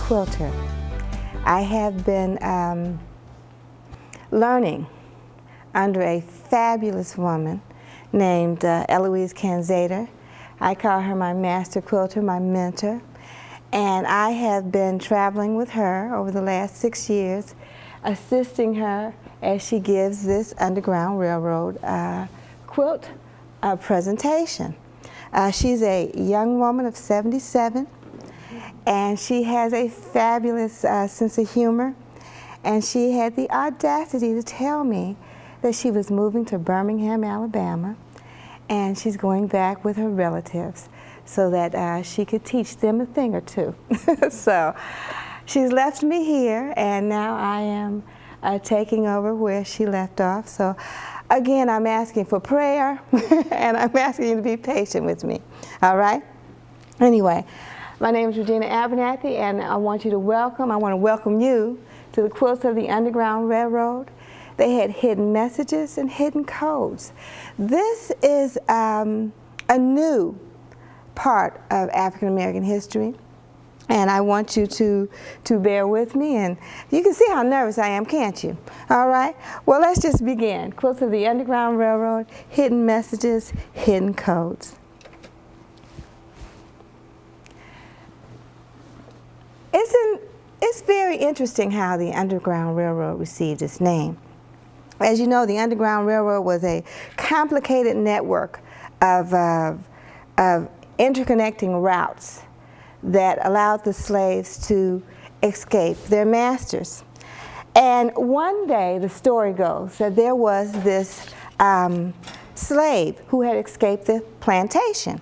quilter. I have been learning under a fabulous woman named Eloise Canzader. I call her my master quilter, my mentor. And I have been traveling with her over the last 6 years, assisting her as she gives this Underground Railroad quilt presentation. She's a young woman of 77, and she has a fabulous sense of humor. And she had the audacity to tell me that she was moving to Birmingham, Alabama, and she's going back with her relatives so that she could teach them a thing or two. So she's left me here, and now I am taking over where she left off. So again, I'm asking for prayer, and I'm asking you to be patient with me, all right? Anyway, my name is Regina Abernathy, and I want to welcome you to the Quilts of the Underground Railroad. They had hidden messages and hidden codes. This is a new part of African American history, and I want you to bear with me, and you can see how nervous I am, can't you? All right, well, let's just begin. Quilts of the Underground Railroad, hidden messages, hidden codes. It's very interesting how the Underground Railroad received its name. As you know, the Underground Railroad was a complicated network of interconnecting routes that allowed the slaves to escape their masters. And one day, the story goes that there was this slave who had escaped the plantation,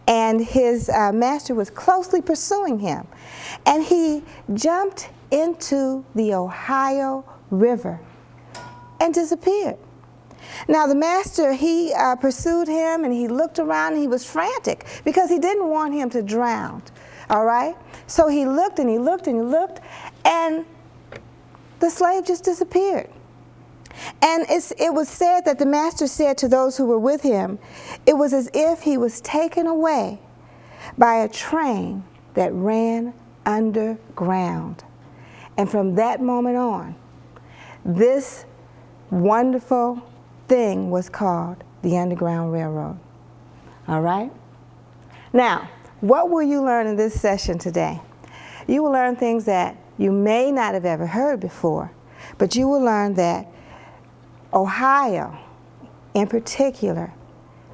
and his master was closely pursuing him. And he jumped into the Ohio River and disappeared. Now the master, he pursued him, and he looked around, and he was frantic because he didn't want him to drown, all right? So he looked and he looked and he looked, and the slave just disappeared. And it was said that the master said to those who were with him, it was as if he was taken away by a train that ran underground. And from that moment on, this wonderful thing was called the Underground Railroad. All right? Now, what will you learn in this session today? You will learn things that you may not have ever heard before, but you will learn that Ohio, in particular,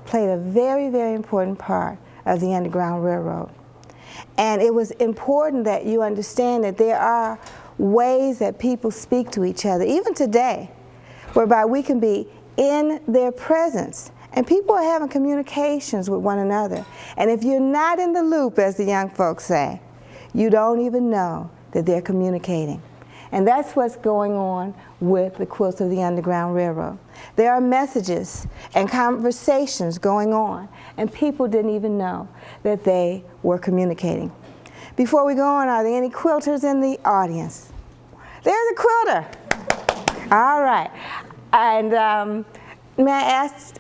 played a very, very important part of the Underground Railroad. And it was important that you understand that there are ways that people speak to each other, even today, whereby we can be in their presence, and people are having communications with one another. And if you're not in the loop, as the young folks say, you don't even know that they're communicating. And that's what's going on with the Quilts of the Underground Railroad. There are messages and conversations going on, and people didn't even know that they were communicating. Before we go on, are there any quilters in the audience? There's a quilter. All right. And may I ask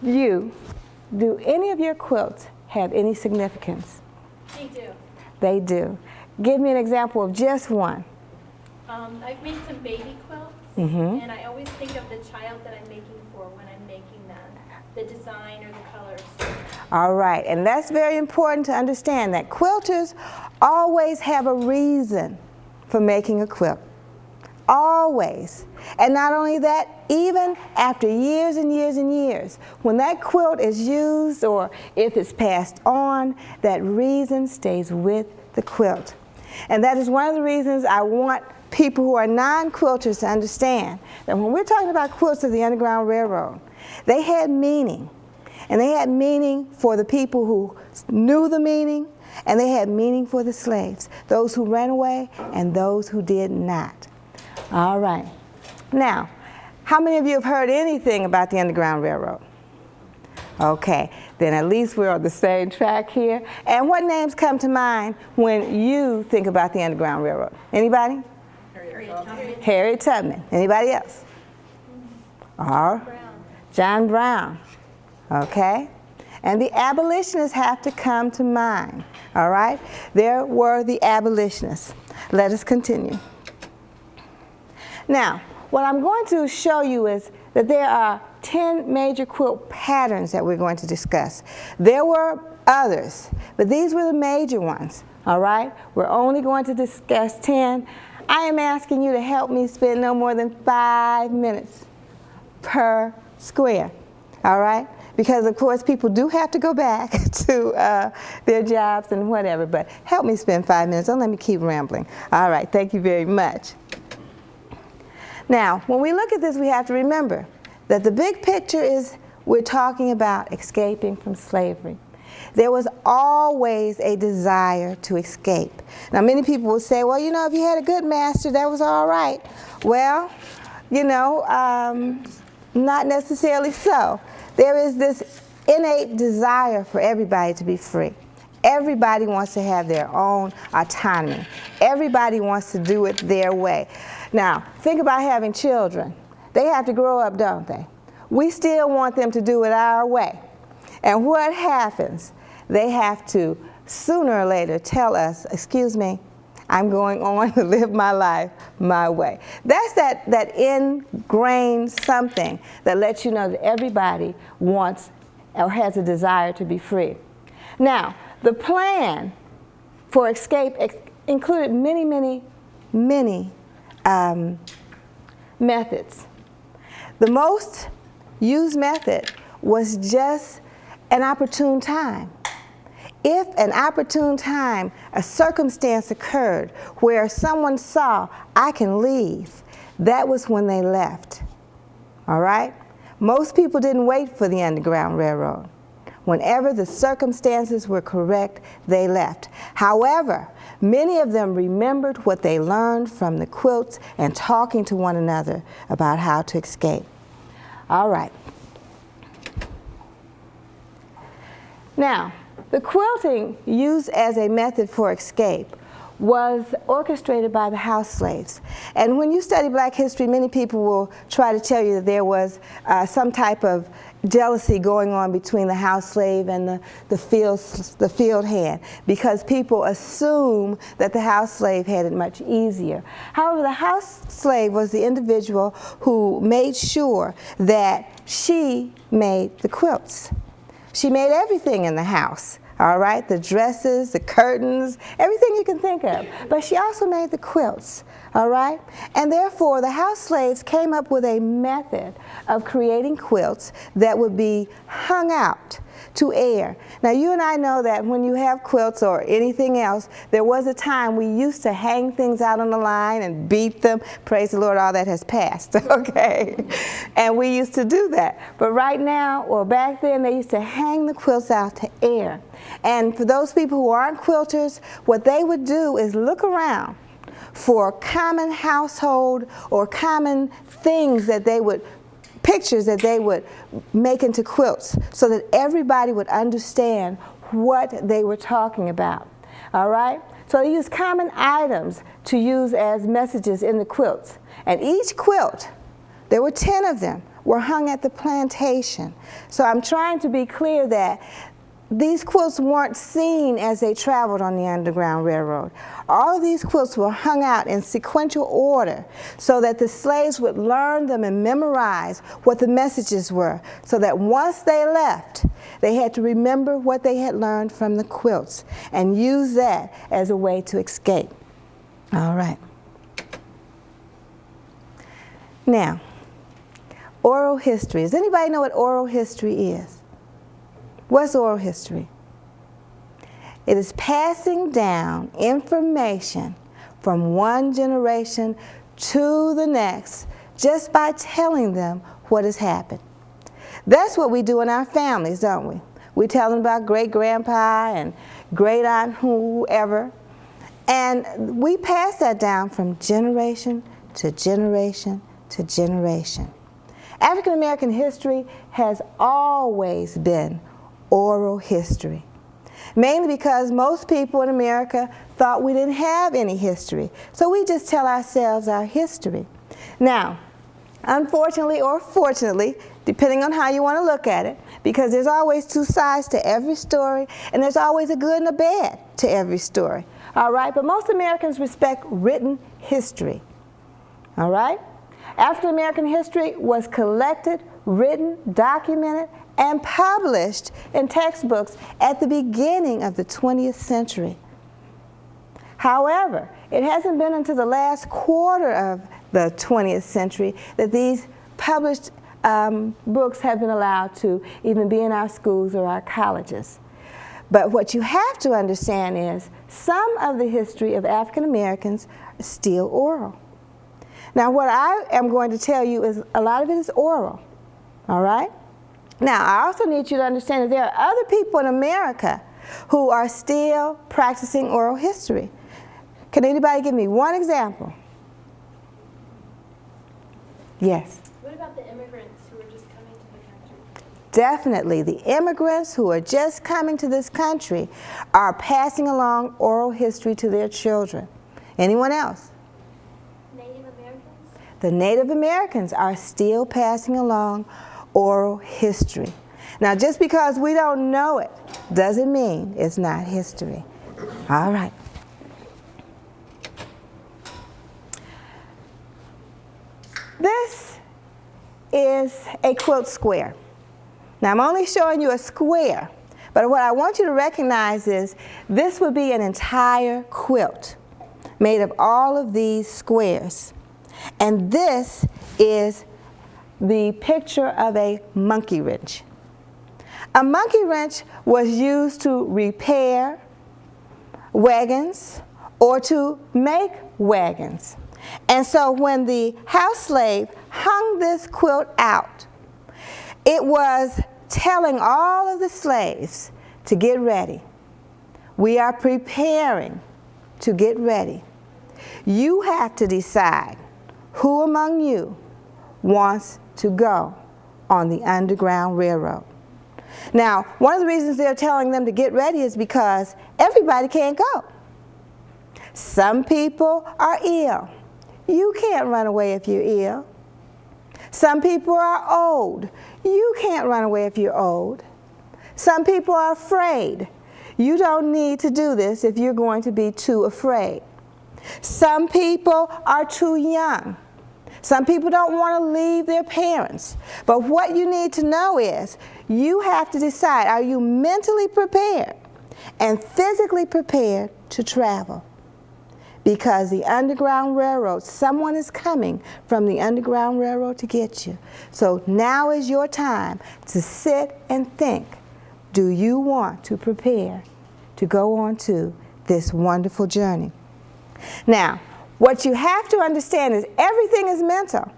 you, do any of your quilts have any significance? They do. They do. Give me an example of just one. I've made some baby quilts, and I always think of the child that I'm making for when I'm making them, the design or the colors. All right, and that's very important to understand that quilters always have a reason for making a quilt. Always. And not only that, even after years and years and years, when that quilt is used or if it's passed on, that reason stays with the quilt. And that is one of the reasons I want people who are non-quilters to understand that when we're talking about Quilts of the Underground Railroad, they had meaning. And they had meaning for the people who knew the meaning, and they had meaning for the slaves, those who ran away and those who did not. All right. Now, how many of you have heard anything about the Underground Railroad? Okay, then at least we're on the same track here. And what names come to mind when you think about the Underground Railroad? Anybody? Harriet Tubman. Anybody else? John Brown. Okay. And the abolitionists have to come to mind, all right? There were the abolitionists. Let us continue. Now, what I'm going to show you is that there are 10 major quilt patterns that we're going to discuss. There were others, but these were the major ones, all right? We're only going to discuss 10. I am asking you to help me spend no more than 5 minutes per square, all right? Because, of course, people do have to go back to their jobs and whatever, but help me spend 5 minutes. Don't let me keep rambling. All right, thank you very much. Now, when we look at this, we have to remember that the big picture is we're talking about escaping from slavery. There was always a desire to escape. Now, many people will say, well, you know, if you had a good master, that was all right. Well, you know, not necessarily so. There is this innate desire for everybody to be free. Everybody wants to have their own autonomy. Everybody wants to do it their way. Now, think about having children. They have to grow up, don't they? We still want them to do it our way. And what happens? They have to, sooner or later, tell us, excuse me, I'm going on to live my life my way. That's that ingrained something that lets you know that everybody wants or has a desire to be free. Now, the plan for escape included many methods. The most used method was just an opportune time. If an opportune time, a circumstance occurred where someone saw, I can leave, that was when they left, all right? Most people didn't wait for the Underground Railroad. Whenever the circumstances were correct, they left. However, many of them remembered what they learned from the quilts and talking to one another about how to escape. All right. Now, the quilting used as a method for escape was orchestrated by the house slaves. And when you study black history, many people will try to tell you that there was some type of jealousy going on between the house slave and the field hand, because people assume that the house slave had it much easier. However, the house slave was the individual who made sure that she made the quilts. She made everything in the house. All right, the dresses, the curtains, everything you can think of. But she also made the quilts, all right? And therefore, the house slaves came up with a method of creating quilts that would be hung out to air. Now, you and I know that when you have quilts or anything else, there was a time we used to hang things out on the line and beat them. Praise the Lord, all that has passed, okay? And we used to do that. But right now, or back then, they used to hang the quilts out to air. And for those people who aren't quilters, what they would do is look around for common household or common things that they would, pictures that they would make into quilts so that everybody would understand what they were talking about, all right? So they used common items to use as messages in the quilts. And each quilt, there were 10 of them, were hung at the plantation. So I'm trying to be clear that these quilts weren't seen as they traveled on the Underground Railroad. All of these quilts were hung out in sequential order so that the slaves would learn them and memorize what the messages were, so that once they left, they had to remember what they had learned from the quilts and use that as a way to escape. All right. Now, oral history. Does anybody know what oral history is? What's oral history? It is passing down information from one generation to the next just by telling them what has happened. That's what we do in our families, don't we? We tell them about great-grandpa and great-aunt whoever, and we pass that down from generation to generation to generation. African American history has always been oral history, mainly because most people in America thought we didn't have any history. So we just tell ourselves our history. Now, unfortunately or fortunately, depending on how you want to look at it, because there's always two sides to every story, and there's always a good and a bad to every story. All right? But most Americans respect written history. All right? African American history was collected, written, documented, and published in textbooks at the beginning of the 20th century. However, it hasn't been until the last quarter of the 20th century that these published books have been allowed to even be in our schools or our colleges. But what you have to understand is some of the history of African Americans is still oral. Now, what I am going to tell you is a lot of it is oral, all right? Now, I also need you to understand that there are other people in America who are still practicing oral history. Can anybody give me one example? Yes. What about the immigrants who are just coming to the country? Definitely. The immigrants who are just coming to this country are passing along oral history to their children. Anyone else? Native Americans? The Native Americans are still passing along oral history. Now, just because we don't know it doesn't mean it's not history. All right. This is a quilt square. Now, I'm only showing you a square, but what I want you to recognize is this would be an entire quilt made of all of these squares. And this is the picture of a monkey wrench. A monkey wrench was used to repair wagons or to make wagons. And so when the house slave hung this quilt out, it was telling all of the slaves to get ready. We are preparing to get ready. You have to decide who among you wants to go on the Underground Railroad. Now, one of the reasons they're telling them to get ready is because everybody can't go. Some people are ill. You can't run away if you're ill. Some people are old. You can't run away if you're old. Some people are afraid. You don't need to do this if you're going to be too afraid. Some people are too young. Some people don't want to leave their parents. But what you need to know is you have to decide, are you mentally prepared and physically prepared to travel? Because the Underground Railroad, someone is coming from the Underground Railroad to get you. So now is your time to sit and think, do you want to prepare to go on to this wonderful journey? Now, what you have to understand is everything is mental.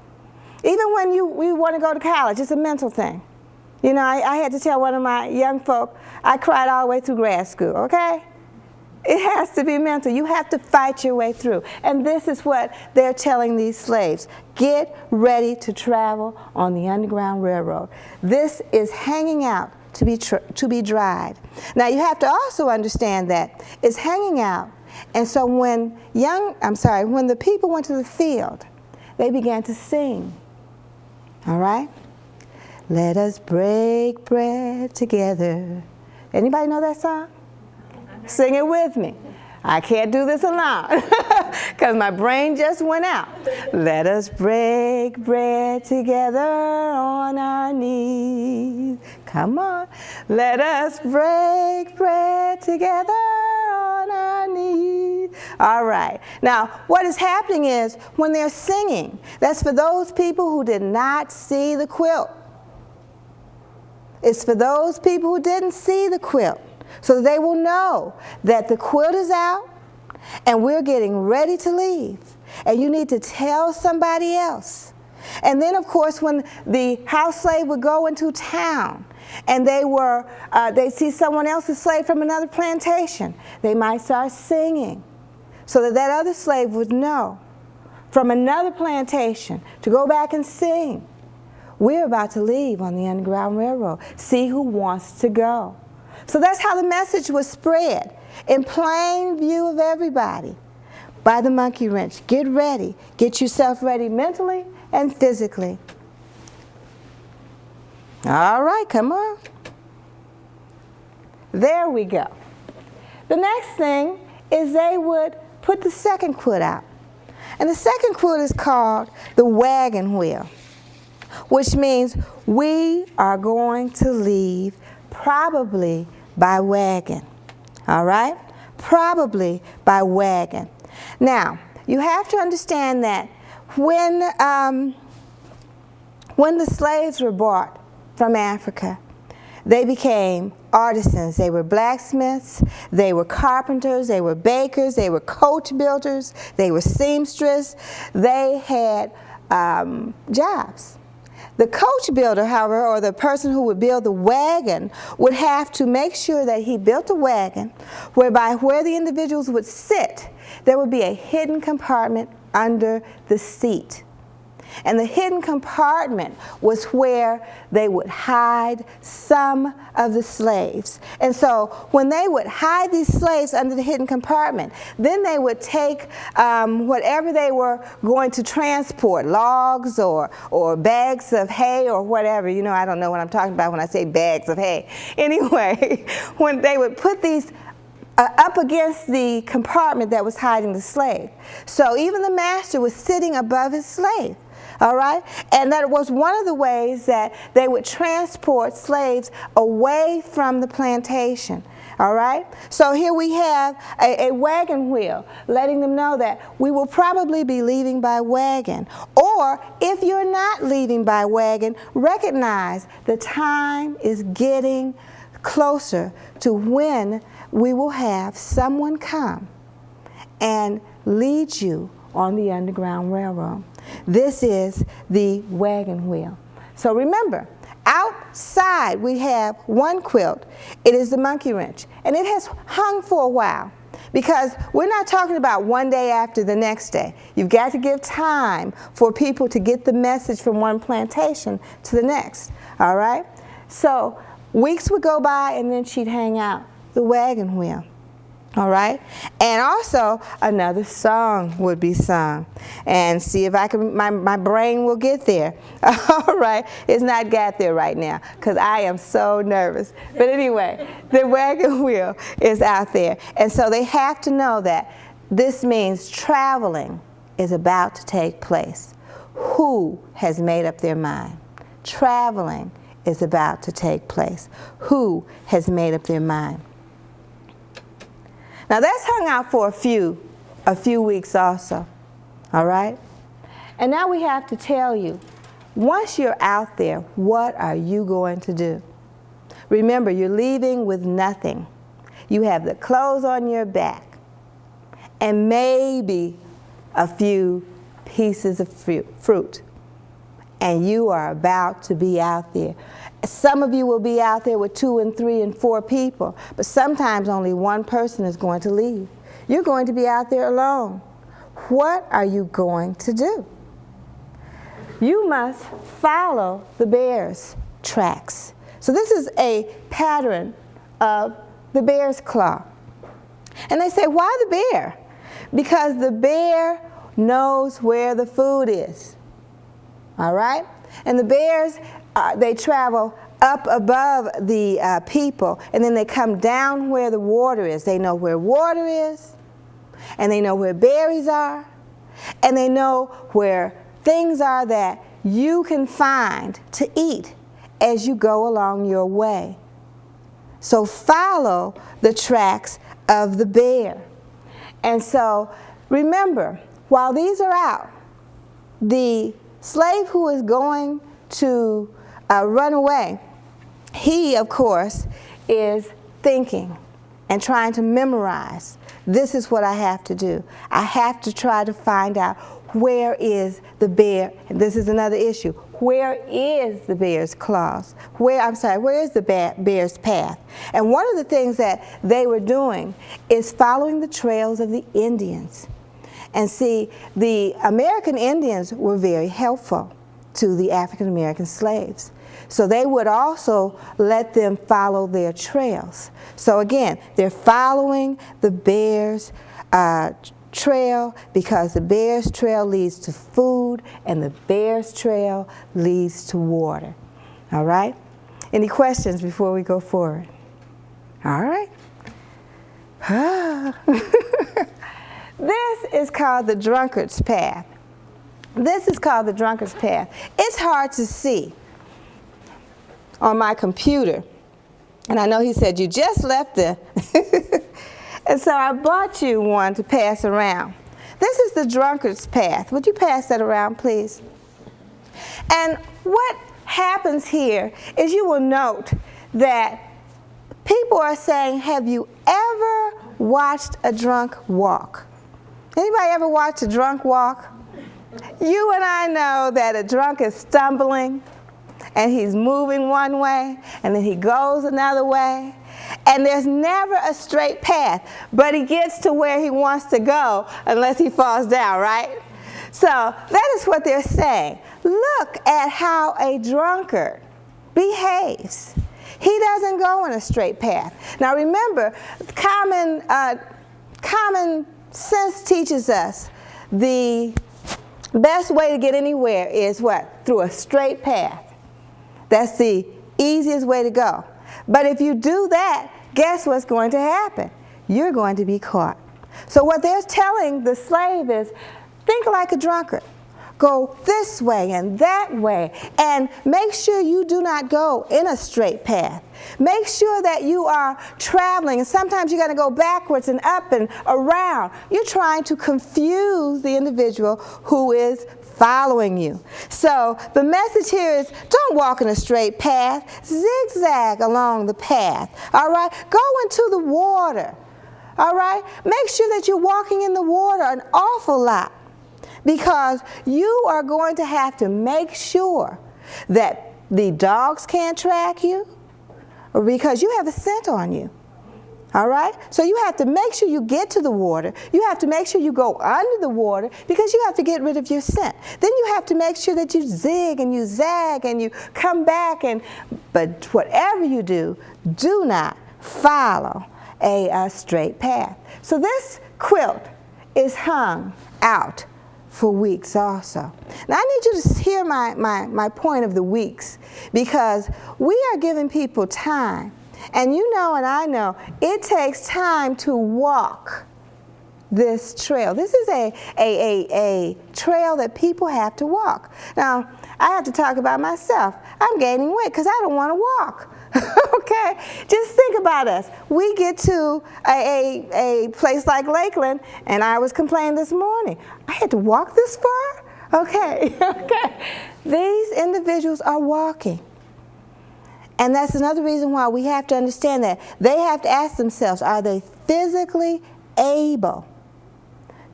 Even when we want to go to college, it's a mental thing. You know, I had to tell one of my young folk, I cried all the way through grad school, okay? It has to be mental. You have to fight your way through. And this is what they're telling these slaves. Get ready to travel on the Underground Railroad. This is hanging out to be dried. Now, you have to also understand that it's hanging out. And so when the people went to the field, they began to sing. All right? Let us break bread together. Anybody know that song? Sing it with me. I can't do this alone because my brain just went out. Let us break bread together on our knees. Come on. Let us break bread together on our knees. All right. Now, what is happening is when they're singing, that's for those people who did not see the quilt. It's for those people who didn't see the quilt, so that they will know that the quilt is out and we're getting ready to leave. And you need to tell somebody else. And then, of course, when the house slave would go into town and they see someone else's slave from another plantation, they might start singing so that that other slave would know from another plantation to go back and sing. We're about to leave on the Underground Railroad. See who wants to go. So that's how the message was spread in plain view of everybody by the monkey wrench. Get ready. Get yourself ready mentally and physically. All right, come on. There we go. The next thing is they would put the second quilt out. And the second quilt is called the wagon wheel, which means we are going to leave probably by wagon. All right? Probably by wagon. Now, you have to understand that when the slaves were brought from Africa, they became artisans. They were blacksmiths, they were carpenters, they were bakers, they were coach builders, they were seamstress. They had jobs. The coach builder, however, or the person who would build the wagon, would have to make sure that he built a wagon whereby where the individuals would sit, there would be a hidden compartment under the seat. And the hidden compartment was where they would hide some of the slaves. And so when they would hide these slaves under the hidden compartment, then they would take whatever they were going to transport, logs or bags of hay or whatever. You know, I don't know what I'm talking about when I say bags of hay. Anyway, when they would put these up against the compartment that was hiding the slave. So even the master was sitting above his slave. All right? And that was one of the ways that they would transport slaves away from the plantation. All right? So here we have a wagon wheel letting them know that we will probably be leaving by wagon. Or if you're not leaving by wagon, recognize the time is getting closer to when we will have someone come and lead you on the Underground Railroad. This is the wagon wheel. So remember, outside we have one quilt. It is the monkey wrench, and it has hung for a while because we're not talking about one day after the next day. You've got to give time for people to get the message from one plantation to the next, all right? So weeks would go by, and then she'd hang out the wagon wheel. All right? And also, another song would be sung. And see if I can, my brain will get there. All right? It's not got there right now because I am so nervous. But anyway, the wagon wheel is out there. And so they have to know that this means traveling is about to take place. Who has made up their mind? Traveling is about to take place. Who has made up their mind? Now that's hung out for a few weeks also, all right? And now we have to tell you, once you're out there, what are you going to do? Remember, you're leaving with nothing. You have the clothes on your back and maybe a few pieces of fruit. And you are about to be out there. Some of you will be out there with 2 and 3 and 4 people, but sometimes only one person is going to leave. You're going to be out there alone. What are you going to do? You must follow the bear's tracks. So this is a pattern of the bear's claw. And they say, why the bear? Because the bear knows where the food is. All right? And the bears, they travel up above the people, and then they come down where the water is. They know where water is, and they know where berries are, and they know where things are that you can find to eat as you go along your way. So follow the tracks of the bear. And so remember, while these are out, the slave who is going to run away, he, of course, is thinking and trying to memorize. This is what I have to do. I have to try to find out where is the bear. And this is another issue. Where is the bear's claws? Where is the bear's path? And one of the things that they were doing is following the trails of the Indians. And see, the American Indians were very helpful to the African American slaves. So they would also let them follow their trails. So again, they're following the bear's trail because the bear's trail leads to food and the bear's trail leads to water. All right? Any questions before we go forward? All right. This is called the drunkard's path. This is called the drunkard's path. It's hard to see on my computer. And I know he said, you just left the... And so I bought you one to pass around. This is the drunkard's path. Would you pass that around, please? And what happens here is you will note that people are saying, have you ever watched a drunk walk? Anybody ever watched a drunk walk? You and I know that a drunk is stumbling and he's moving one way and then he goes another way. And there's never a straight path, but he gets to where he wants to go unless he falls down, right? So that is what they're saying. Look at how a drunkard behaves. He doesn't go in a straight path. Now remember, common sense teaches us the best way to get anywhere is what? Through a straight path. That's the easiest way to go. But if you do that, guess what's going to happen? You're going to be caught. So what they're telling the slave is, think like a drunkard. Go this way and that way, and make sure you do not go in a straight path. Make sure that you are traveling, and sometimes you got to go backwards and up and around. You're trying to confuse the individual who is following you. So the message here is, don't walk in a straight path. Zigzag along the path. All right? Go into the water. All right? Make sure that you're walking in the water an awful lot, because you are going to have to make sure that the dogs can't track you, or because you have a scent on you. All right? So you have to make sure you get to the water. You have to make sure you go under the water, because you have to get rid of your scent. Then you have to make sure that you zig and you zag and you come back. But whatever you do, do not follow a straight path. So this quilt is hung out for weeks also. Now I need you to hear my point of the weeks, because we are giving people time. And you know and I know it takes time to walk this trail. This is a trail that people have to walk. Now, I have to talk about myself. I'm gaining weight because I don't want to walk. Okay? Just think about us. We get to a place like Lakeland, and I was complaining this morning. I had to walk this far? Okay. Okay. These individuals are walking. And that's another reason why we have to understand that they have to ask themselves, are they physically able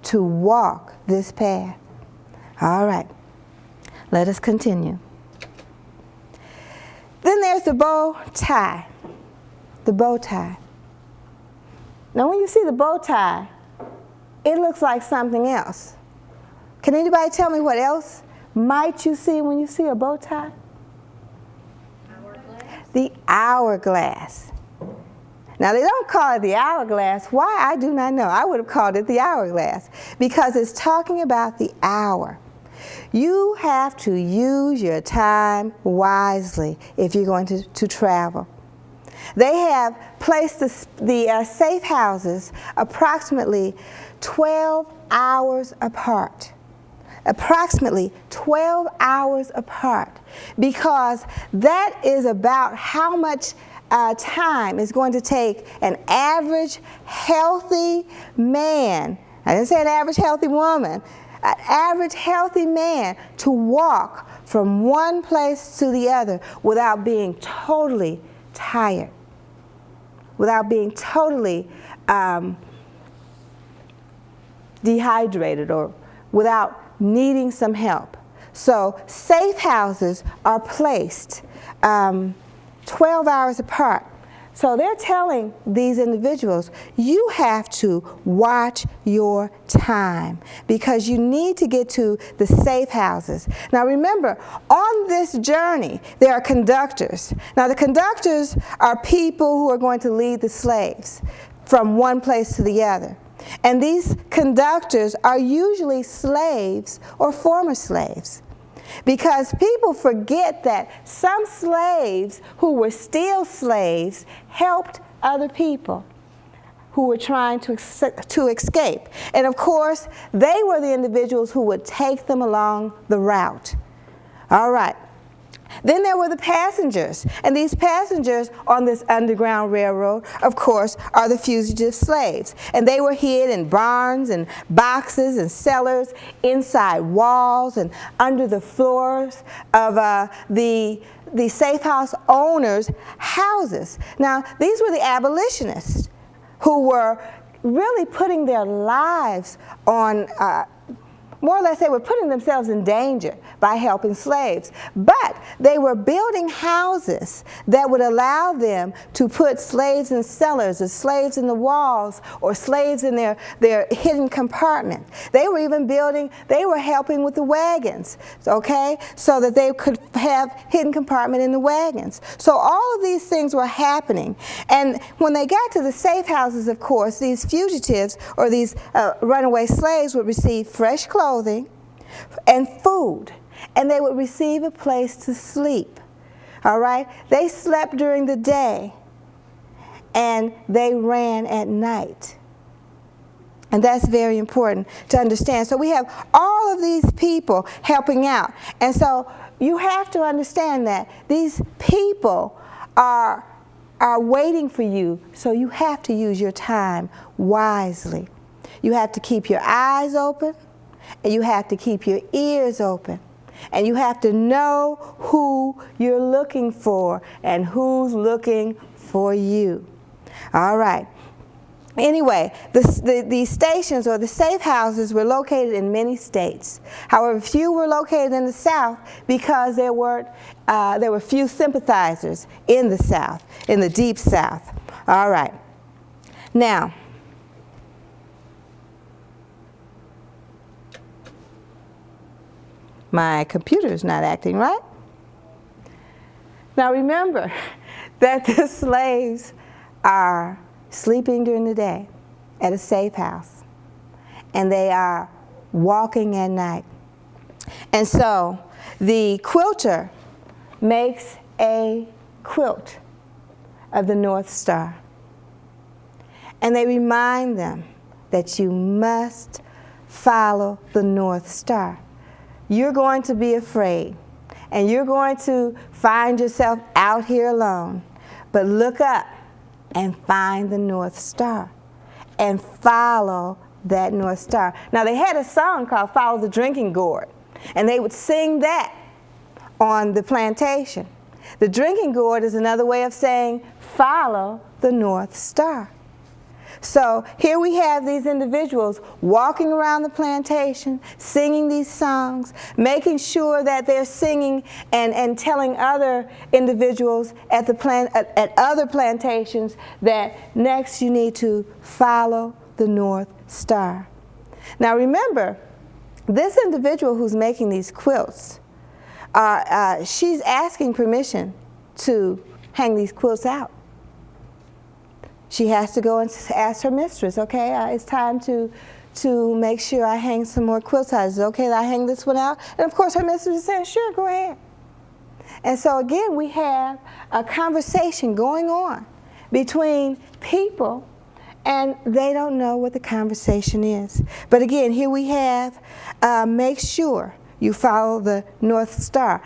to walk this path? All right, let us continue. Then there's the bow tie. The bow tie. Now when you see the bow tie, it looks like something else. Can anybody tell me what else might you see when you see a bow tie? The hourglass. Now, they don't call it the hourglass. Why? I do not know. I would have called it the hourglass, because it's talking about the hour. You have to use your time wisely if you're going to travel. They have placed the safe houses approximately 12 hours apart. Approximately 12 hours apart, because that is about how much time is going to take an average healthy man, I didn't say an average healthy woman, an average healthy man to walk from one place to the other without being totally tired, without being totally dehydrated, or without needing some help. So safe houses are placed 12 hours apart. So they're telling these individuals, you have to watch your time, because you need to get to the safe houses. Now remember, on this journey, there are conductors. Now the conductors are people who are going to lead the slaves from one place to the other. And these conductors are usually slaves or former slaves. because people forget that some slaves who were still slaves helped other people who were trying to escape. And of course, they were the individuals who would take them along the route. All right. Then there were the passengers, and these passengers on this Underground Railroad, of course, are the fugitive slaves. And they were hid in barns and boxes and cellars, inside walls and under the floors of the safe house owners' houses. Now, these were the abolitionists who were really putting their lives on more or less, they were putting themselves in danger by helping slaves. But they were building houses that would allow them to put slaves in cellars, or slaves in the walls, or slaves in their hidden compartment. They were even they were helping with the wagons, okay, so that they could have hidden compartment in the wagons. So all of these things were happening. And when they got to the safe houses, of course, these fugitives or these runaway slaves would receive fresh clothing and food, and they would receive a place to sleep. All right? They slept during the day, and they ran at night. And that's very important to understand. So we have all of these people helping out. And so you have to understand that these people are waiting for you, so you have to use your time wisely. You have to keep your eyes open, and you have to keep your ears open. And you have to know who you're looking for and who's looking for you. All right. Anyway, the stations or the safe houses were located in many states. However, few were located in the South because there were few sympathizers in the South, in the deep South. All right. Now, my computer's not acting right. Now remember that the slaves are sleeping during the day at a safe house, and they are walking at night. And so the quilter makes a quilt of the North Star. And they remind them that you must follow the North Star. You're going to be afraid, and you're going to find yourself out here alone. But look up and find the North Star and follow that North Star. Now, they had a song called Follow the Drinking Gourd, and they would sing that on the plantation. The drinking gourd is another way of saying follow the North Star. So here we have these individuals walking around the plantation, singing these songs, making sure that they're singing and telling other individuals at other plantations that next you need to follow the North Star. Now remember, this individual who's making these quilts, she's asking permission to hang these quilts out. She has to go and ask her mistress, okay, it's time to make sure I hang some more quilt sizes. Okay, I hang this one out. And of course her mistress is saying, sure, go ahead. And so again, we have a conversation going on between people, and they don't know what the conversation is. But again, here we have, make sure you follow the North Star.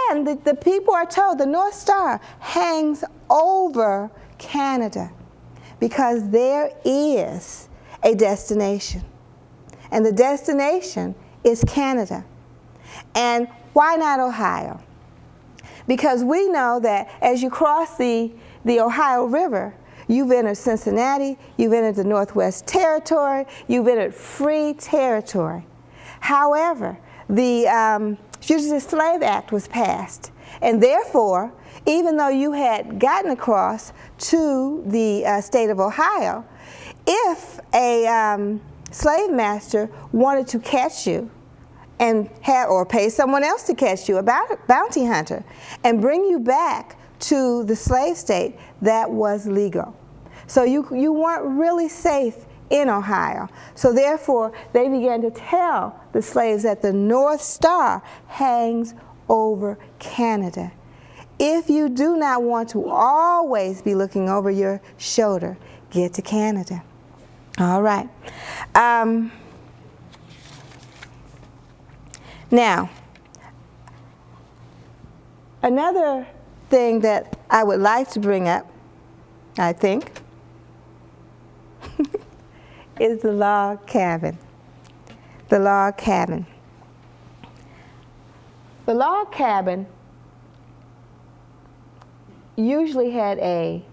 And the people are told the North Star hangs over Canada, because there is a destination. And the destination is Canada. And why not Ohio? Because we know that as you cross the Ohio River, you've entered Cincinnati, you've entered the Northwest Territory, you've entered free territory. However, the Fugitive Slave Act was passed, and therefore, even though you had gotten across to the state of Ohio, if a slave master wanted to catch you and or pay someone else to catch you, a bounty hunter, and bring you back to the slave state, that was legal. So you weren't really safe in Ohio. So therefore, they began to tell the slaves that the North Star hangs over Canada. If you do not want to always be looking over your shoulder, get to Canada. All right. Now, another thing that I would like to bring up, I think, is the log cabin. The log cabin. The log cabin usually had a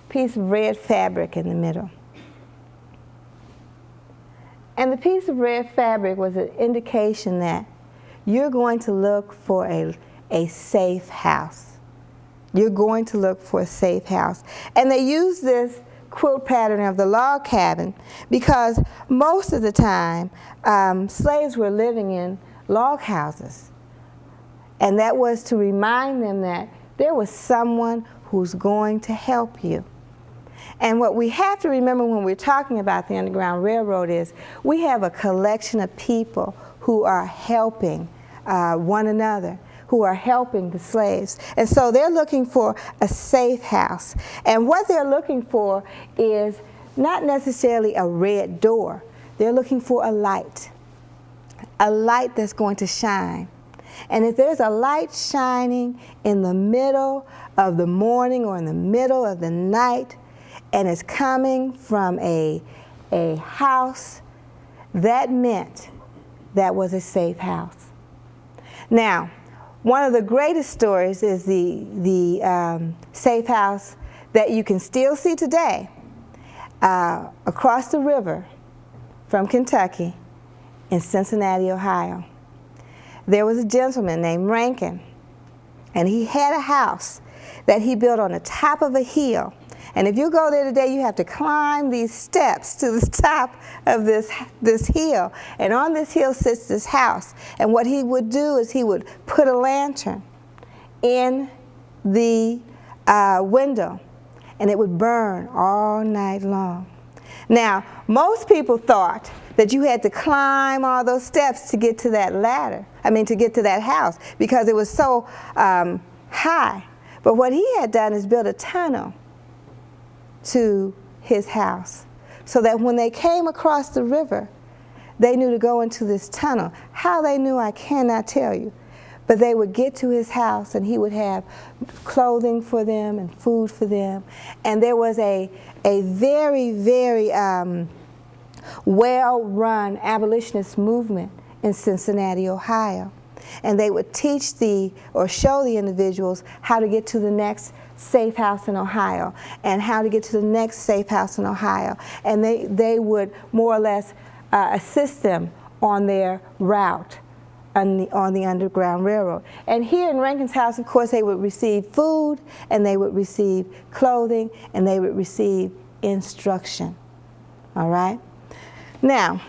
piece of red fabric in the middle. And the piece of red fabric was an indication that you're going to look for a safe house. You're going to look for a safe house. And they use this quilt pattern of the log cabin because most of the time slaves were living in log houses. And that was to remind them that there was someone who's going to help you. And what we have to remember when we're talking about the Underground Railroad is we have a collection of people who are helping one another, who are helping the slaves. And so they're looking for a safe house. And what they're looking for is not necessarily a red door. They're looking for a light that's going to shine. And if there's a light shining in the middle of the morning or in the middle of the night, and it's coming from a house, that meant that was a safe house. Now, one of the greatest stories is the safe house that you can still see today across the river from Kentucky in Cincinnati, Ohio. There was a gentleman named Rankin, and he had a house that he built on the top of a hill. And if you go there today, you have to climb these steps to the top of this hill. And on this hill sits this house. And what he would do is he would put a lantern in the window, and it would burn all night long. Now, most people thought that you had to climb all those steps to get to that to get to that house, because it was so high. But what he had done is built a tunnel to his house, so that when they came across the river, they knew to go into this tunnel. How they knew, I cannot tell you. But they would get to his house, and he would have clothing for them and food for them. And there was a very, very well-run abolitionist movement in Cincinnati, Ohio. And they would teach or show the individuals how to get to the next safe house in Ohio, and how to get to the next safe house in Ohio. And they would more or less assist them on their route on the Underground Railroad. And here in Rankin's house, of course, they would receive food, and they would receive clothing, and they would receive instruction. All right? Now,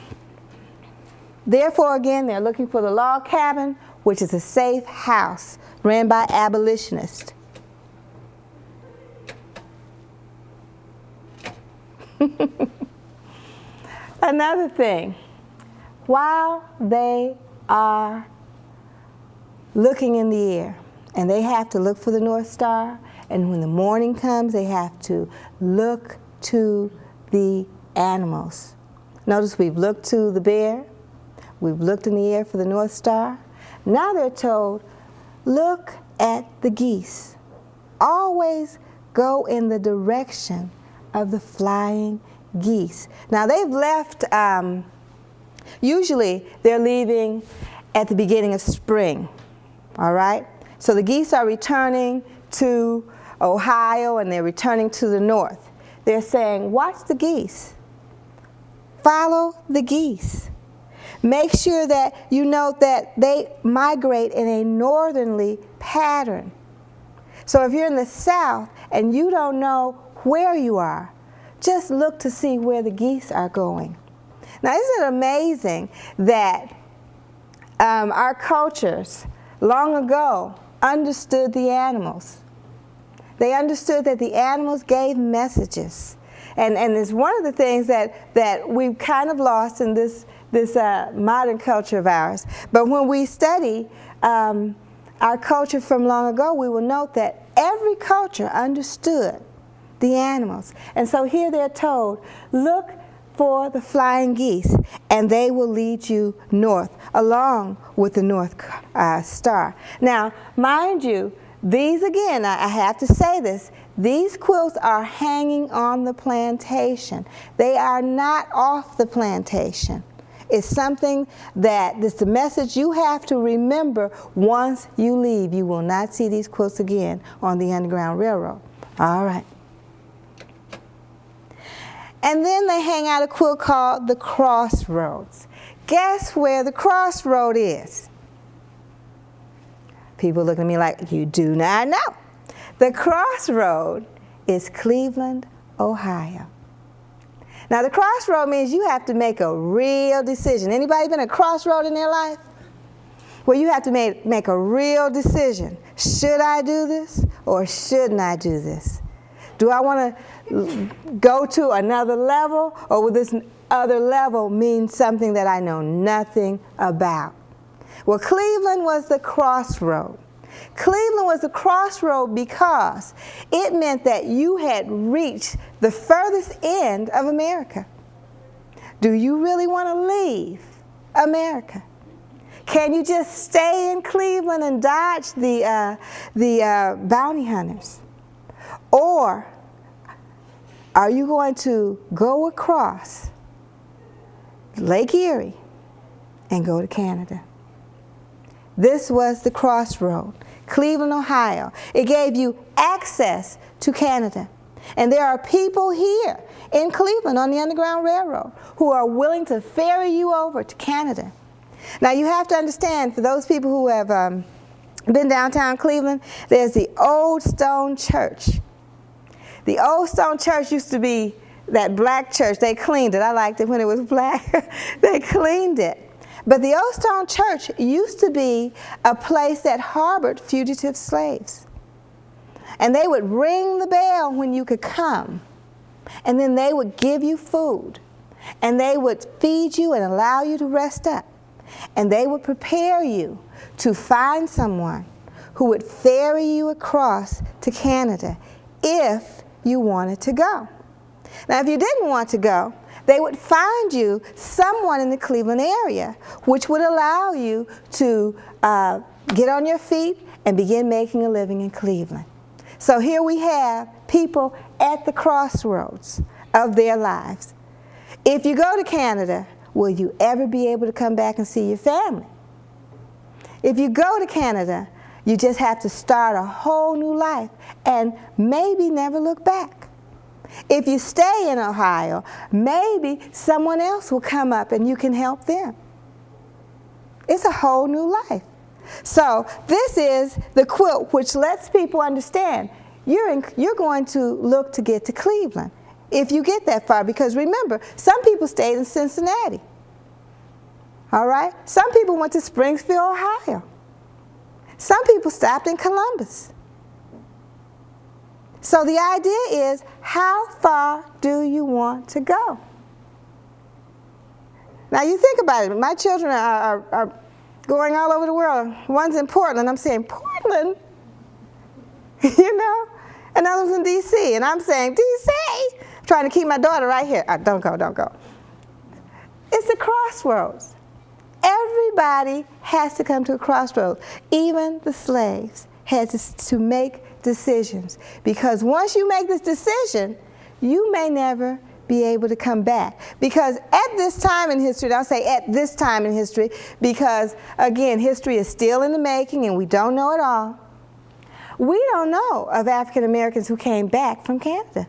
therefore, again, they're looking for the log cabin, which is a safe house ran by abolitionists. Another thing, while they are looking in the air, and they have to look for the North Star, and when the morning comes, they have to look to the animals. Notice we've looked to the bear, we've looked in the air for the North Star. Now they're told, look at the geese. Always go in the direction of the flying geese. Now they've left, usually they're leaving at the beginning of spring, all right? So the geese are returning to Ohio, and they're returning to the north. They're saying, watch the geese. Follow the geese. Make sure that you note that they migrate in a northerly pattern. So if you're in the south and you don't know where you are, just look to see where the geese are going. Now, isn't it amazing that our cultures long ago understood the animals? They understood that the animals gave messages. And it's one of the things that we've kind of lost in this modern culture of ours. But when we study our culture from long ago, we will note that every culture understood the animals. And so here they're told, look for the flying geese, and they will lead you north, along with the North Star. Now, mind you, these, again, I have to say this, these quilts are hanging on the plantation. They are not off the plantation. It's something that it's the message you have to remember once you leave. You will not see these quilts again on the Underground Railroad. All right. And then they hang out a quilt called the Crossroads. Guess where the Crossroad is? People look at me like, you do not know. The Crossroad is Cleveland, Ohio. Now, the crossroad means you have to make a real decision. Anybody been a crossroad in their life? Well, you have to make a real decision. Should I do this or shouldn't I do this? Do I want to go to another level, or will this other level mean something that I know nothing about? Well, Cleveland was the crossroad. Cleveland was the crossroad because it meant that you had reached the furthest end of America. Do you really want to leave America? Can you just stay in Cleveland and dodge the bounty hunters? Or are you going to go across Lake Erie and go to Canada? This was the crossroad, Cleveland, Ohio. It gave you access to Canada. And there are people here in Cleveland on the Underground Railroad who are willing to ferry you over to Canada. Now, you have to understand, for those people who have been downtown Cleveland, there's the Old Stone Church. The Old Stone Church used to be that black church. They cleaned it. I liked it when it was black. They cleaned it. But the Old Stone Church used to be a place that harbored fugitive slaves. And they would ring the bell when you could come. And then they would give you food. And they would feed you and allow you to rest up. And they would prepare you to find someone who would ferry you across to Canada if you wanted to go. Now, if you didn't want to go, they would find you someone in the Cleveland area, which would allow you to get on your feet and begin making a living in Cleveland. So here we have people at the crossroads of their lives. If you go to Canada, will you ever be able to come back and see your family? If you go to Canada, you just have to start a whole new life and maybe never look back. If you stay in Ohio, maybe someone else will come up and you can help them. It's a whole new life. So this is the quilt which lets people understand you're going to look to get to Cleveland if you get that far, because remember, some people stayed in Cincinnati. All right? Some people went to Springfield, Ohio. Some people stopped in Columbus. So the idea is, how far do you want to go? Now you think about it. My children are going all over the world. One's in Portland. I'm saying, Portland? You know? Another one's in D.C. And I'm saying, D.C.? I'm trying to keep my daughter right here. Don't go, don't go. It's the crossroads. Everybody has to come to a crossroads. Even the slaves had to make decisions, because once you make this decision, you may never be able to come back. Because at this time in history, and I'll say at this time in history, because again, history is still in the making and we don't know it all. We don't know of African Americans who came back from Canada.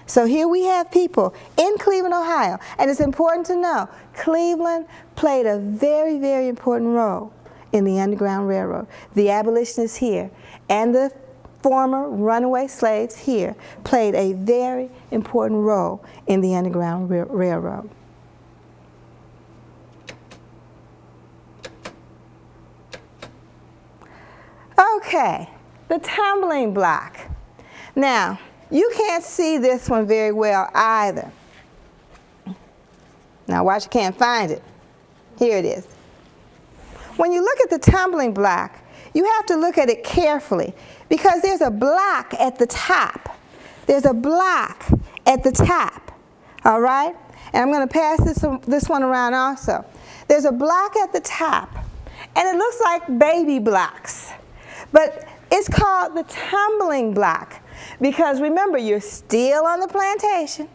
So here we have people in Cleveland, Ohio, and it's important to know Cleveland played a very, very important role in the Underground Railroad. The abolitionists here and the former runaway slaves here played a very important role in the Underground Railroad. Okay, the tumbling block. Now, you can't see this one very well either. Now watch, you can't find it. Here it is. When you look at the tumbling block, you have to look at it carefully because there's a block at the top. There's a block at the top, all right? And I'm going to pass this one around also. There's a block at the top, and it looks like baby blocks, but it's called the tumbling block because remember, you're still on the plantation,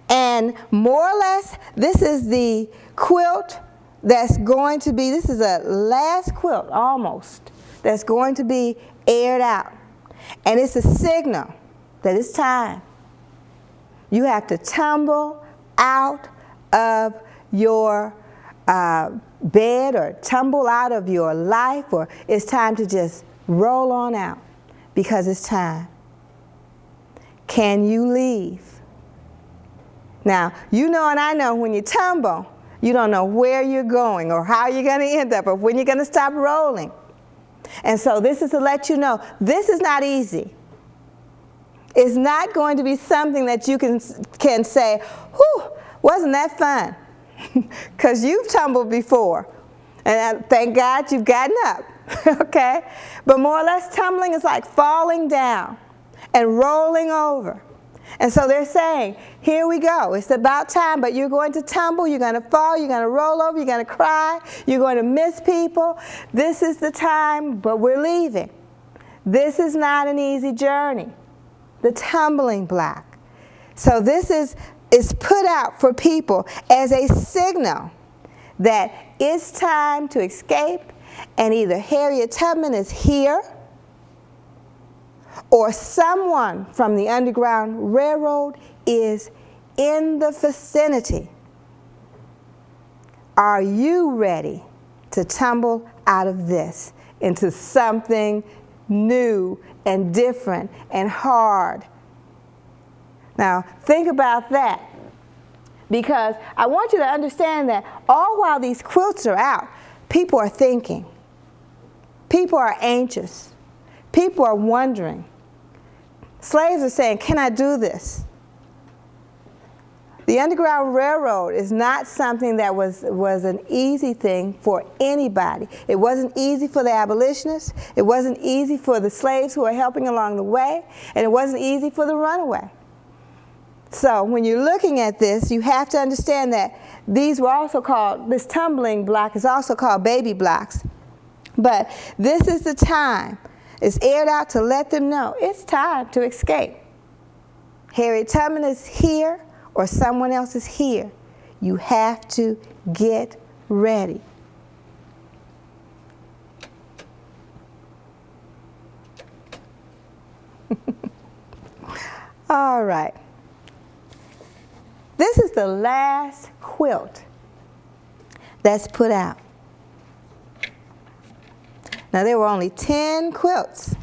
and more or less, this is the quilt that's going to be, this is a last quilt almost, that's going to be aired out. And it's a signal that it's time. You have to tumble out of your bed or tumble out of your life, or it's time to just roll on out because it's time. Can you leave? Now, you know and I know when you tumble, you don't know where you're going or how you're going to end up or when you're going to stop rolling. And so this is to let you know this is not easy. It's not going to be something that you can say, whew, wasn't that fun? Because you've tumbled before. And thank God you've gotten up, okay? But more or less tumbling is like falling down and rolling over. And so they're saying, here we go. It's about time, but you're going to tumble, you're going to fall, you're going to roll over, you're going to cry, you're going to miss people. This is the time, but we're leaving. This is not an easy journey. The tumbling block. So this is put out for people as a signal that it's time to escape, and either Harriet Tubman is here or someone from the Underground Railroad is in the vicinity. Are you ready to tumble out of this into something new and different and hard? Now, think about that, because I want you to understand that all while these quilts are out, people are thinking. People are anxious. People are wondering. Slaves are saying, can I do this? The Underground Railroad is not something that was an easy thing for anybody. It wasn't easy for the abolitionists. It wasn't easy for the slaves who were helping along the way. And it wasn't easy for the runaway. So when you're looking at this, you have to understand that these were also called, this tumbling block is also called baby blocks. But this is the time. It's aired out to let them know it's time to escape. Harriet Tubman is here or someone else is here. You have to get ready. All right. This is the last quilt that's put out. Now, there were only 10 quilts.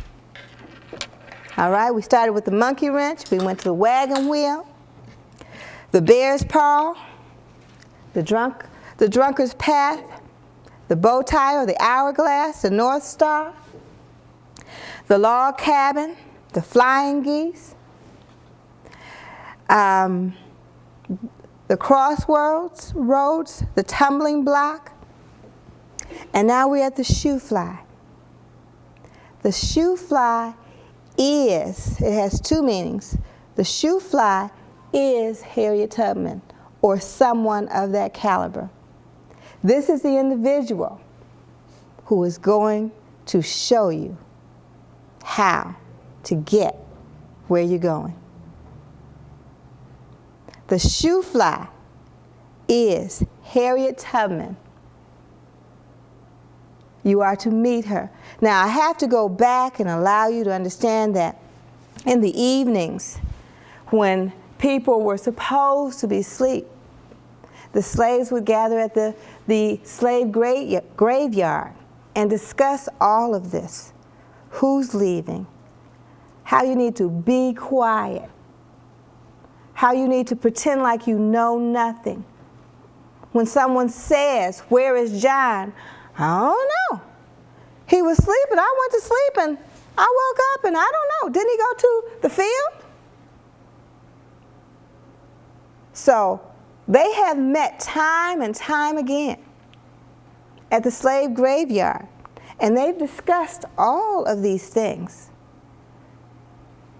All right, we started with the monkey wrench. We went to the wagon wheel, the bear's paw, the drunkard's path, the bow tie or the hourglass, the North Star, the log cabin, the flying geese, the crossroads, the tumbling block, and now we're at the shoe fly. The shoe fly is, it has two meanings. The shoe fly is Harriet Tubman or someone of that caliber. This is the individual who is going to show you how to get where you're going. The shoe fly is Harriet Tubman. You are to meet her. Now, I have to go back and allow you to understand that in the evenings when people were supposed to be asleep, the slaves would gather at the slave graveyard and discuss all of this. Who's leaving? How you need to be quiet. How you need to pretend like you know nothing. When someone says, "Where is John?" "I don't know. He was sleeping. I went to sleep and I woke up and I don't know. Didn't he go to the field? So they have met time and time again at the slave graveyard, and they've discussed all of these things.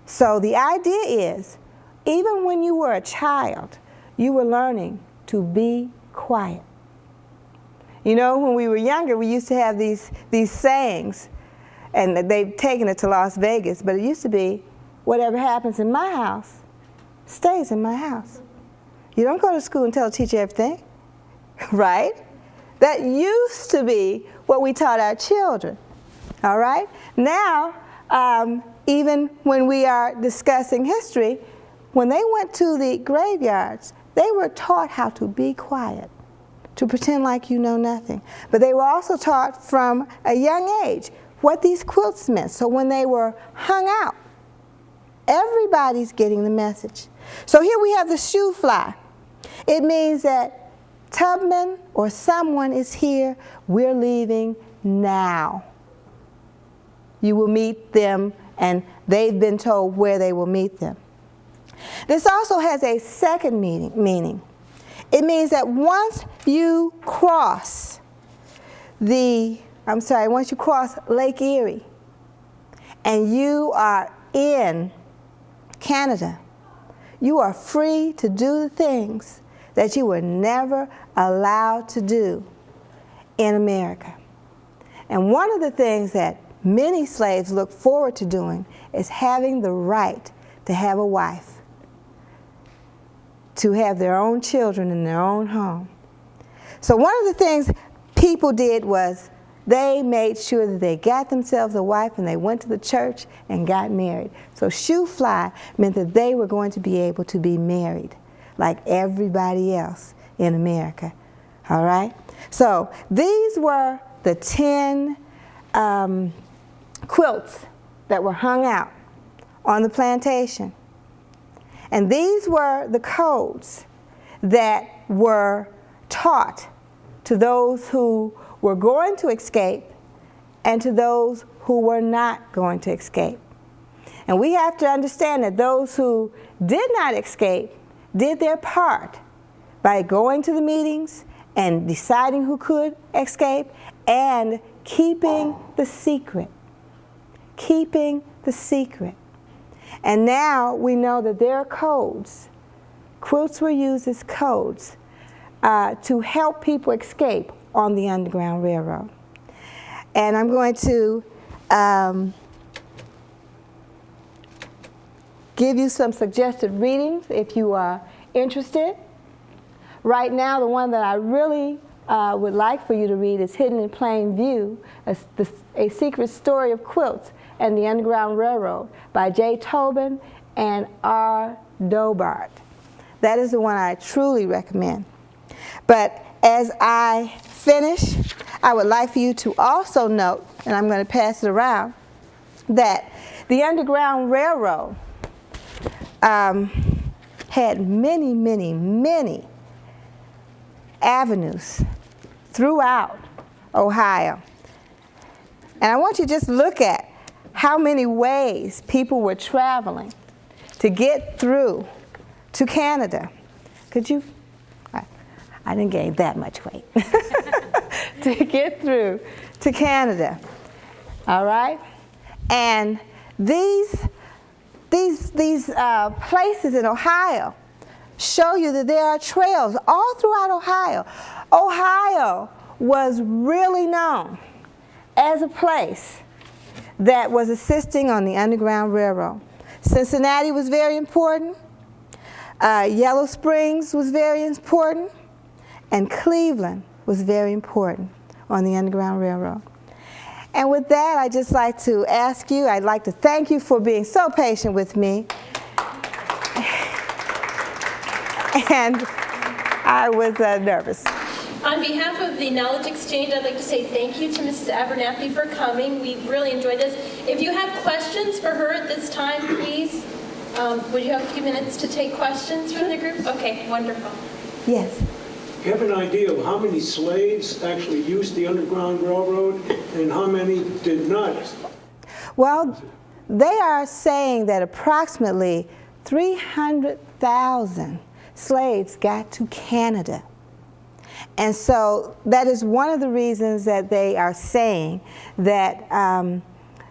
So the idea is, even when you were a child, you were learning to be quiet. You know, when we were younger, we used to have these sayings, and they've taken it to Las Vegas, but it used to be, whatever happens in my house stays in my house. You don't go to school and tell the teacher everything, right? That used to be what we taught our children, all right? Now, even when we are discussing history, when they went to the graveyards, they were taught how to be quiet, to pretend like you know nothing. But they were also taught from a young age what these quilts meant. So when they were hung out, everybody's getting the message. So here we have the shoe fly. It means that Tubman or someone is here. We're leaving now. You will meet them, and they've been told where they will meet them. This also has a second meaning. It means that once you cross once you cross Lake Erie and you are in Canada, you are free to do the things that you were never allowed to do in America. And one of the things that many slaves look forward to doing is having the right to have a wife, to have their own children in their own home. So one of the things people did was they made sure that they got themselves a wife, and they went to the church and got married. So shoe fly meant that they were going to be able to be married like everybody else in America. All right? So these were the 10 quilts that were hung out on the plantation. And these were the codes that were taught to those who were going to escape and to those who were not going to escape. And we have to understand that those who did not escape did their part by going to the meetings and deciding who could escape and keeping the secret. Keeping the secret. And now we know that there are codes. Quilts were used as codes to help people escape on the Underground Railroad. And I'm going to give you some suggested readings if you are interested. Right now, the one that I really would like for you to read is Hidden in Plain View, A Secret Story of Quilts and the Underground Railroad by J. Tobin and R. Dobart. That is the one I truly recommend. But as I finish, I would like for you to also note, and I'm going to pass it around, that the Underground Railroad had many, many, many avenues throughout Ohio. And I want you to just look at how many ways people were traveling to get through to Canada. Could you? I didn't gain that much weight. To get through to Canada. All right? And these places in Ohio show you that there are trails all throughout Ohio. Ohio was really known as a place that was assisting on the Underground Railroad. Cincinnati was very important. Yellow Springs was very important. And Cleveland was very important on the Underground Railroad. And with that, I'd just like to ask you, I'd like to thank you for being so patient with me. And I was nervous. On behalf of the Knowledge Exchange, I'd like to say thank you to Mrs. Abernathy for coming. We really enjoyed this. If you have questions for her at this time, please, would you have a few minutes to take questions from the group? Okay, wonderful. Yes. Do you have an idea of how many slaves actually used the Underground Railroad and how many did not? Well, they are saying that approximately 300,000 slaves got to Canada. And so that is one of the reasons that they are saying that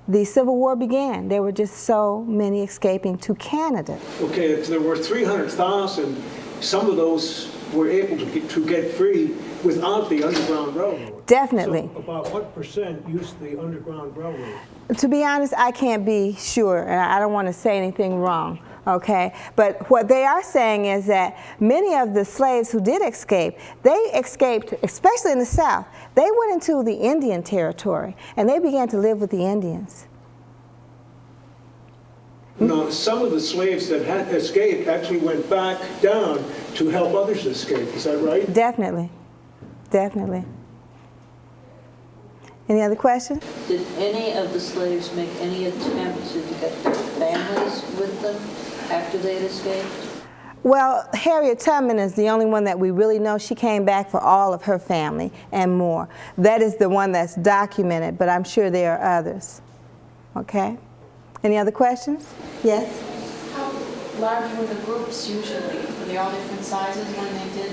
the Civil War began. There were just so many escaping to Canada. Okay, if there were 300,000, some of those were able to get free without the Underground Railroad. Definitely. So about what percent used the Underground Railroad? To be honest, I can't be sure, and I don't want to say anything wrong, okay? But what they are saying is that many of the slaves who did escape, they escaped, especially in the South, they went into the Indian territory, and they began to live with the Indians. Now, some of the slaves that had escaped actually went back down to help others escape. Is that right? Definitely. Definitely. Any other questions? Did any of the slaves make any attempt to get their families with them after they had escaped? Well, Harriet Tubman is the only one that we really know. She came back for all of her family and more. That is the one that's documented, but I'm sure there are others. Okay? Any other questions? Yes? How large were the groups usually? Were they all different sizes when they did?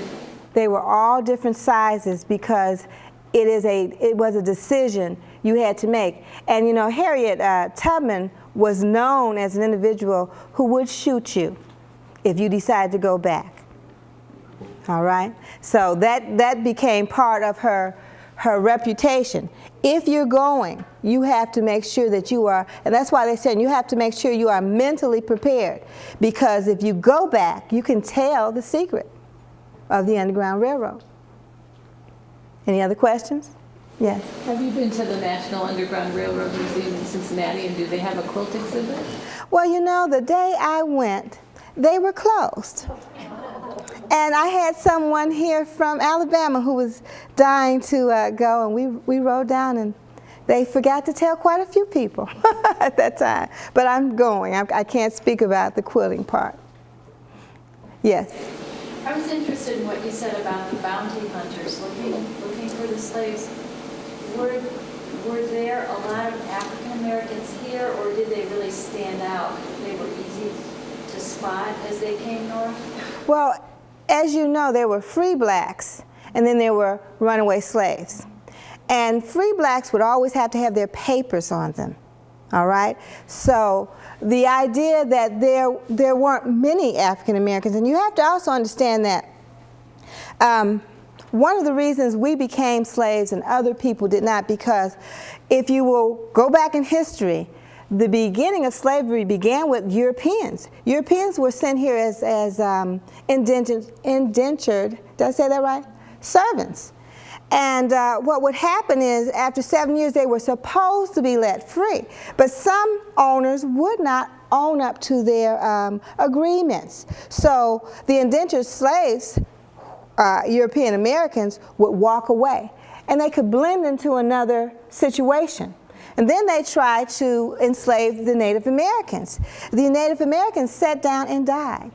They were all different sizes because it was a decision you had to make. And you know, Harriet Tubman was known as an individual who would shoot you if you decided to go back. All right? So that became part of her reputation. If you're going, you have to make sure that you are, and that's why they said you have to make sure you are mentally prepared, because if you go back, you can tell the secret of the Underground Railroad. Any other questions? Yes. Have you been to the National Underground Railroad Museum in Cincinnati, and do they have a quilt exhibit? Well, you know, the day I went, they were closed. And I had someone here from Alabama who was dying to go, and we rode down, and they forgot to tell quite a few people at that time. But I'm going. I can't speak about the quilting part. Yes. I was interested in what you said about the bounty hunters looking for the slaves. Were there a lot of African Americans here, or did they really stand out? They were easy to spot as they came north? Well, as you know, there were free blacks, and then there were runaway slaves. And free blacks would always have to have their papers on them, all right? So the idea that there weren't many African Americans, and you have to also understand that one of the reasons we became slaves and other people did not, because if you will go back in history, the beginning of slavery began with Europeans. Europeans were sent here as indentured, did I say that right? Servants. And what would happen is, after 7 years, they were supposed to be let free. But some owners would not own up to their agreements. So the indentured slaves, European Americans, would walk away. And they could blend into another situation. And then they tried to enslave the Native Americans. The Native Americans sat down and died.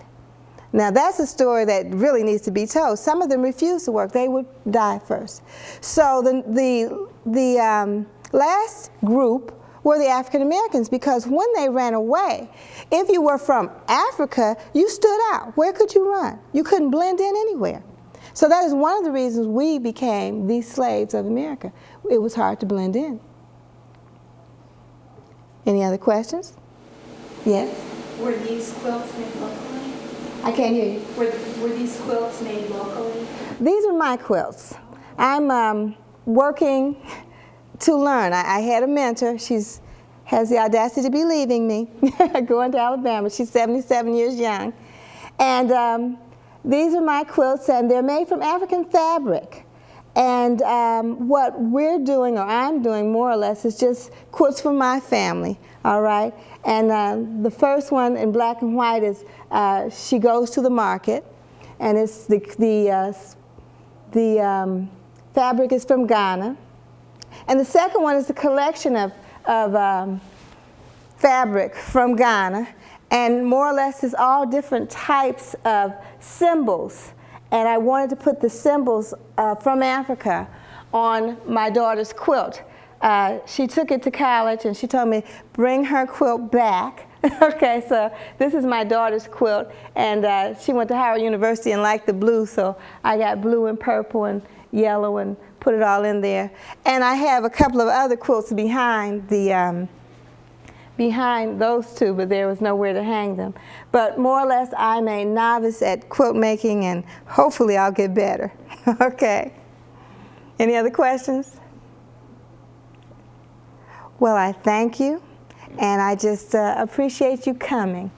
Now that's a story that really needs to be told. Some of them refused to work. They would die first. So the last group were the African Americans, because when they ran away, if you were from Africa, you stood out. Where could you run? You couldn't blend in anywhere. So that is one of the reasons we became the slaves of America. It was hard to blend in. Any other questions? Yes? Were these quilts made locally? I can't hear you. Were these quilts made locally? These are my quilts. I'm working to learn. I had a mentor. She's has the audacity to be leaving me, going to Alabama. She's 77 years young. And these are my quilts, and they're made from African fabric. And what we're doing, or I'm doing more or less, is just quilts for my family, all right? And the first one in black and white is She Goes to the Market, and it's the fabric is from Ghana. And the second one is a collection of fabric from Ghana, and more or less is all different types of symbols. And I wanted to put the symbols from Africa on my daughter's quilt. she took it to college and she told me, bring her quilt back. Okay, so this is my daughter's quilt, and she went to Howard University and liked the blue, so I got blue and purple and yellow and put it all in there. And I have a couple of other quilts behind the behind those two, but there was nowhere to hang them. But more or less, I'm a novice at quilt making, and hopefully I'll get better. Okay. Any other questions? Well, I thank you, and I just appreciate you coming.